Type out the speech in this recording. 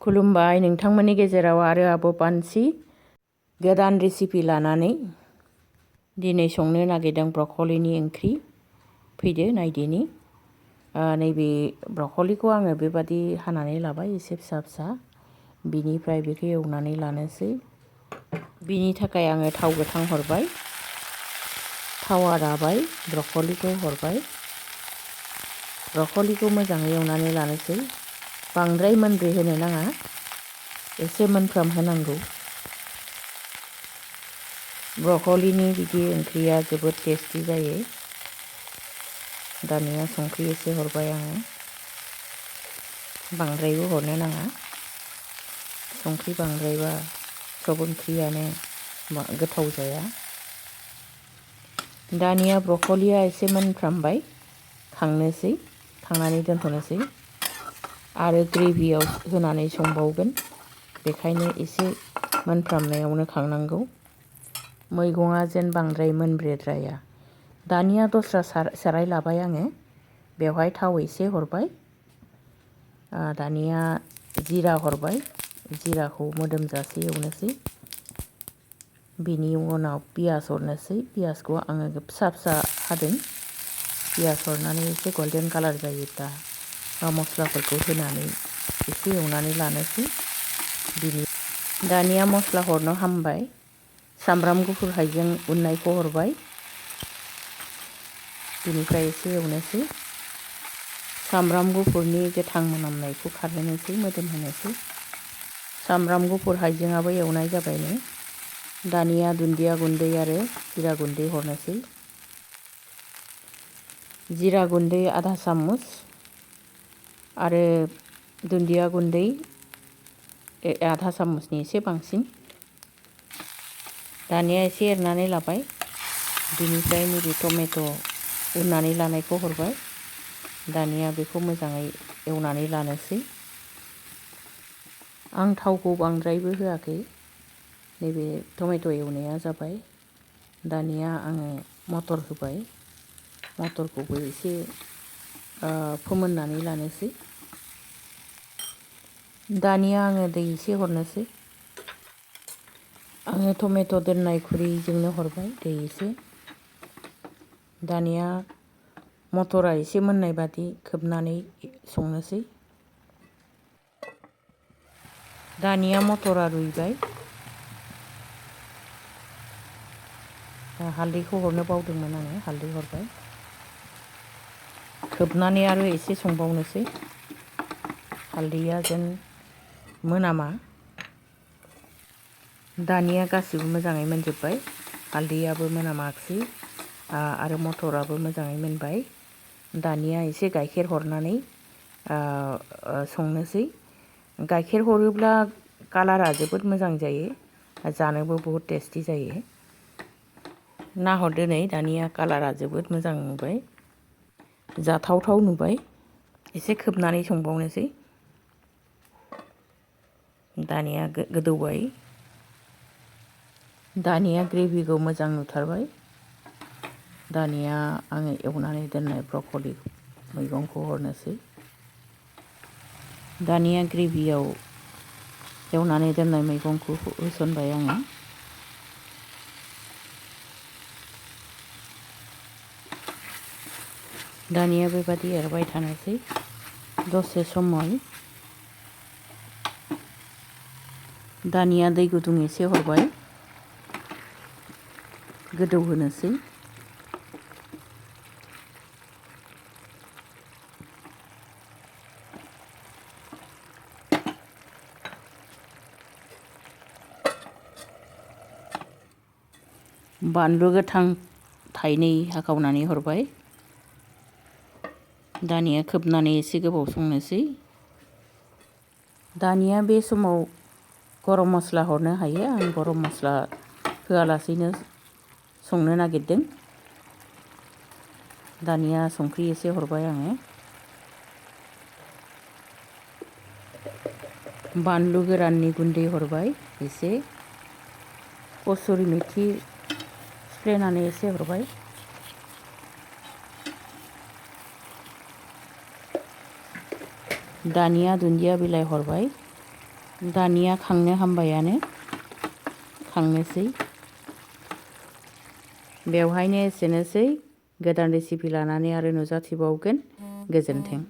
खुलुमबाय नोंथांमोननि गेजेराव आरो आब' पान्सि गोदान रेसिपि लानानै दिनै संनो नागिरदों ब्रकलिनि ओंख्रि। फैदो नायदिनि। नैबे ब्रकलिखौ आङो बेबादि हानानै लाबाय एसे फिसा फिसा। बिनिफ्राय बेखौ एवनानै लानोसै। बिनि थाखाय आङो थाव गोथां हरबाय। थावा राबाय, ब्रकलिखौ हरबाय। ब्रकलिखौ मोजाङै एवनानै लानोसै। बांद्राय मोनब्रे होनो नाङा, एसे मोनफ्राम होनांगौ। ब्रकलिनि बिदि ओंख्रिया जोबोद टेस्टि जायो। दानिया संख्रि एसे हरबाय आङो। बांद्रायबो हरनो नाङा। संख्रि बांद्रायबा सब ओंख्रियानो गोथाव जाया। दानिया ब्रकलिया एसे मोनफ्रामबाय, खांनोसै, खांनानै दोनथ'नोसै। आरो ग्रेभियाव होनानै संबावगोन, बेखायनो एसे मोनफ्रामनायावनो खांनांगौ। मैगङा जेन बांद्राय मोनब्रेद्राया। दानिया दस्रा साराय लाबाय आङो, बेवहाय थाव एसे हरबाय। दानिया जिरा हरबाय, जिराखौ मोदोमजासे एवनोसै। बिनि उनाव पियास हरनोसै। पियासखौ आङो फिसा फिसा हादों। पियास हरनानै एसे गल्डेन कालार जायोब्ला मस्लाफोरखौ होनानै एसे एवनानै लानोसै। दानिया मस्ला हरनो हामबाय। सामब्राम गुफुर हाइजें उननायखौ हरबाय। बिनिफ्राय एसे एवनोसै। सामब्राम गुफुरनि गोथां मोनामनायखौ खारहोनोसै, मोदोम होनोसै। सामब्राम गुफुर हाइजेंआबो एवनाय जाबायनो। दानिया दुन्दिया गुन्दै आरो जिरा गुन्दै हरनोसै। जिरा गुन्दै आधा चामच आरो दुन्दिया गुन्दै आधा चामचनि एसे बांसिन। दानिया एसे एरनानै लाबाय। बिनिफ्राय नैबे टमेट' उननानै लानायखौ हरबाय। दानिया बेखौ मोजाङै एवनानै लानोसै। आं थावखौ बांद्रायबो होआखै। नैबे टमेट' एवनाया जाबाय। दानिया आङो मटर होबाय। मटरखौबो एसे फोमोननानै लानोसै। दानिया आङो दै एसे हरनोसै। आङो टमेट' दोननाय खुरैजोंनो हरबाय दै एसे। दानिया मटरा एसे मोननाय बादि खोबनानै संनोसै। दानिया मटरा रुइबाय। हालदैखौ हरनो बावदोंमोन आङो, हालदै हरबाय। खोबनानै आरो एसे संबावनोसै। हालदैया जेन मोनामा। दानिया गासिबो मोजाङै मोनजोब्बाय। हालदैयाबो मोनामाखसै आरो मटराबो मोजाङै मोनबाय। दानिया एसे गाइखेर हरनानै संनोसै। गाइखेर हरोब्ला कालारा जोबोद मोजां जायो, जानोबो बहुद टेस्टि जायो। नाहरदो नै, दानिया कालारा जोबोद मोजां नुबाय, जाथावथाव नुबाय। एसे खोबनानै संबावनोसै। दानिया गोदौबाय। दानिया ग्रेभिखौ मोजां नुथारबाय। दानिया आङो एवनानै दोननाय ब्रकलि मैगंखौ हरनोसै। दानिया ग्रेभियाव एवनानै दोननाय मैगंखौ होसनबाय आङो। दानिया बेबादि एरबाय थानोसै दसे समय। दानिया दै गुदुं एसे हरबाय, गोदौ होनोसै। बानलु गोथां थाइनै हाखावनानै हरबाय। दानिया खोबनानै एसे गोबाव संनोसै। दानिया बे समाव गरम मस्ला हरनो हायो। आं गरम मस्ला होआलासेनो संनो नागिरदों। दानिया संख्रि एसे हरबाय आङो। बानलु गोराननि गुन्दै हरबाय एसे। कसुरि मेथि सिफ्लेनानै एसे हरबाय। दानिया दुन्दिया बिलाइ हरबाय। दानिया खांनो हामबायानो खांनोसै। बेवहायनो एसेनोसै, गोदान रेसिपि लानानै आरो नुजाथिबावगोन। गोजोन्थों।